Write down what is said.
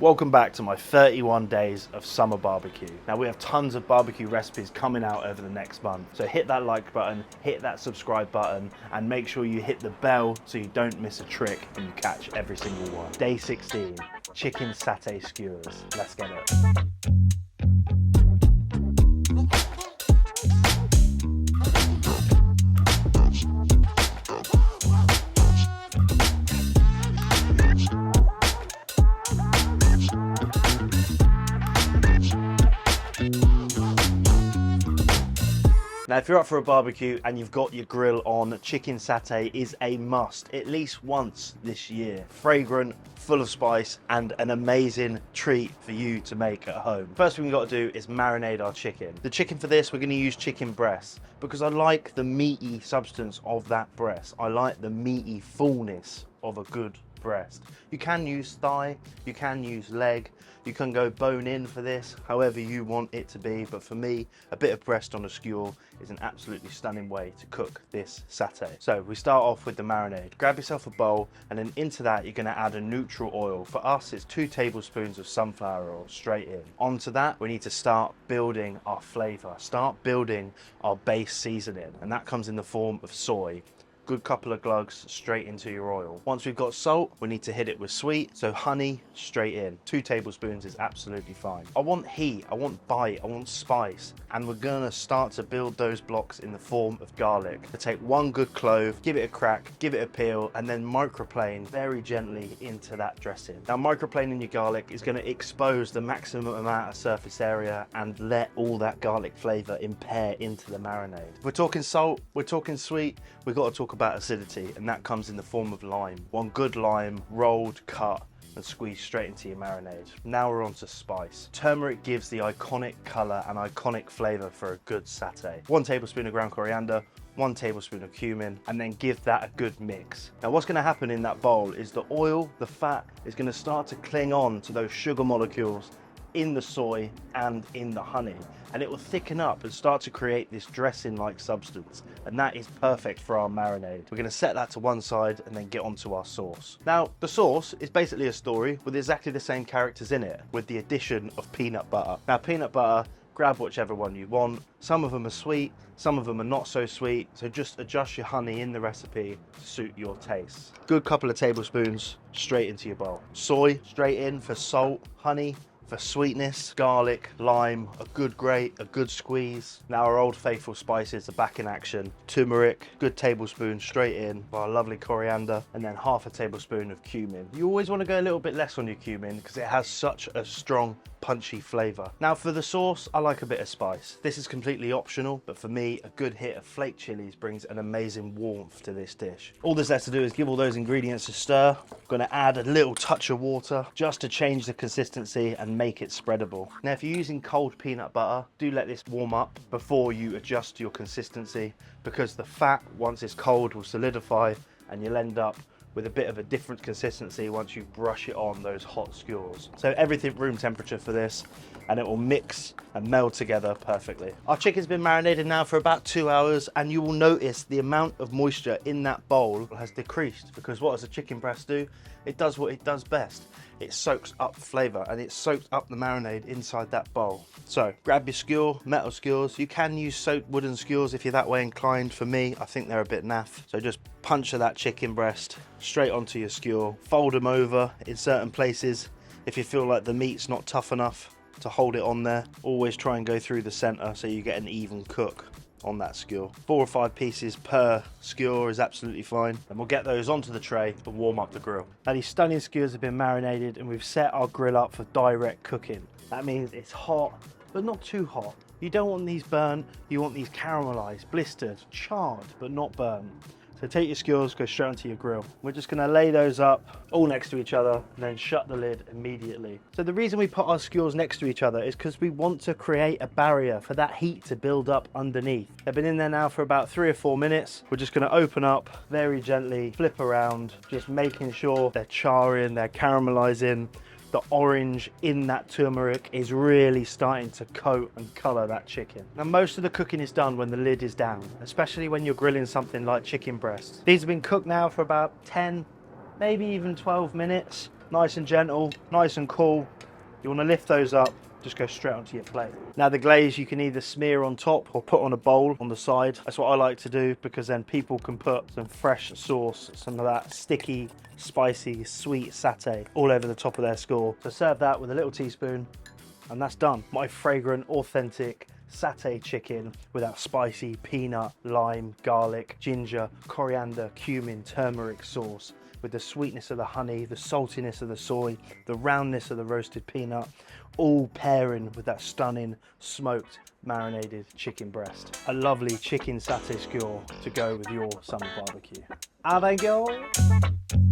Welcome back to my 31 days of summer barbecue. Now we have tons of barbecue recipes coming out over the next month. So hit that like button, hit that subscribe button, and make sure you hit the bell so you don't miss a trick and you catch every single one. Day 16, chicken satay skewers. Let's get it. Now, if you're up for a barbecue and you've got your grill on, chicken satay is a must, at least once this year. Fragrant, full of spice, and an amazing treat for you to make at home. First thing we've got to do is marinate our chicken. The chicken for this, we're going to use chicken breast because I like the meaty substance of that breast. I like the meaty fullness of a good breast. You can use thigh, you can use leg, you can go bone in for this, however you want it to be, but for me, a bit of breast on a skewer is an absolutely stunning way to cook this satay. So we start off with the marinade. Grab yourself a bowl, and then into that you're going to add a neutral oil. For us, it's 2 tablespoons of sunflower oil straight in. Onto that, we need to start building our flavor, start building our base seasoning, and that comes in the form of soy. Good couple of glugs straight into your oil. Once we've got salt, we need to hit it with sweet. So honey straight in. 2 tablespoons is absolutely fine. I want heat, I want bite, I want spice. And we're gonna start to build those blocks in the form of garlic. So take 1 good clove, give it a crack, give it a peel, and then microplane very gently into that dressing. Now microplaning your garlic is gonna expose the maximum amount of surface area and let all that garlic flavor impair into the marinade. If we're talking salt, we're talking sweet, we've got to talk about acidity, and that comes in the form of lime. 1 good lime, rolled, cut, and squeeze straight into your marinade. Now we're on to spice. Turmeric gives the iconic color and iconic flavor for a good satay. 1 tablespoon of ground coriander, 1 tablespoon of cumin, and then give that a good mix. Now what's going to happen in that bowl is the oil, the fat, is going to start to cling on to those sugar molecules in the soy and in the honey, and it will thicken up and start to create this dressing like substance, and that is perfect for our marinade. We're going to set that to one side and then get onto our sauce. Now the sauce is basically a story with exactly the same characters in it, with the addition of peanut butter. Now peanut butter, grab whichever one you want. Some of them are sweet, some of them are not so sweet, so just adjust your honey in the recipe to suit your taste. Good couple of tablespoons straight into your bowl. Soy straight in for salt, honey for sweetness, garlic, lime, a good grate, a good squeeze. Now our old faithful spices are back in action. Turmeric, good tablespoon straight in, our lovely coriander, and then half a tablespoon of cumin. You always want to go a little bit less on your cumin because it has such a strong punchy flavor. Now for the sauce, I like a bit of spice. This is completely optional, but for me, a good hit of flake chilies brings an amazing warmth to this dish. All there's left to do is give all those ingredients a stir. I'm gonna add a little touch of water just to change the consistency and make it spreadable. Now if you're using cold peanut butter, do let this warm up before you adjust your consistency, because the fat, once it's cold, will solidify and you'll end up with a bit of a different consistency once you brush it on those hot skewers. So everything room temperature for this, and it will mix and meld together perfectly. Our chicken's been marinated now for about 2 hours, and you will notice the amount of moisture in that bowl has decreased, because what does a chicken breast do? It does what it does best. It soaks up flavor and it soaks up the marinade inside that bowl. So grab your skewer, metal skewers. You can use soaked wooden skewers if you're that way inclined. For me, I think they're a bit naff. So just puncture that chicken breast straight onto your skewer. Fold them over in certain places if you feel like the meat's not tough enough to hold it on there. Always try and go through the center so you get an even cook on that skewer. 4 or 5 pieces per skewer is absolutely fine, and we'll get those onto the tray and warm up the grill. Now these stunning skewers have been marinated, and we've set our grill up for direct cooking. That means it's hot but not too hot. You don't want these burnt, you want these caramelized, blistered, charred but not burnt. So take your skewers, go straight onto your grill. We're just gonna lay those up all next to each other and then shut the lid immediately. So the reason we put our skewers next to each other is because we want to create a barrier for that heat to build up underneath. They've been in there now for about 3 or 4 minutes. We're just gonna open up very gently, flip around, just making sure they're charring, they're caramelizing. The orange in that turmeric is really starting to coat and color that chicken. Now most of the cooking is done when the lid is down, especially when you're grilling something like chicken breasts. These have been cooked now for about 10, maybe even 12 minutes. nice and gentle, nice and cool. You want to lift those up, just go straight onto your plate. Now the glaze you can either smear on top or put on a bowl on the side. That's what I like to do, because then people can put some fresh sauce, some of that sticky, spicy, sweet satay all over the top of their score. So serve that with a little teaspoon and that's done. My fragrant, authentic satay chicken with that spicy peanut, lime, garlic, ginger, coriander, cumin, turmeric sauce, with the sweetness of the honey, the saltiness of the soy, the roundness of the roasted peanut, all pairing with that stunning smoked marinated chicken breast. A lovely chicken satay skewer to go with your summer barbecue. There you go.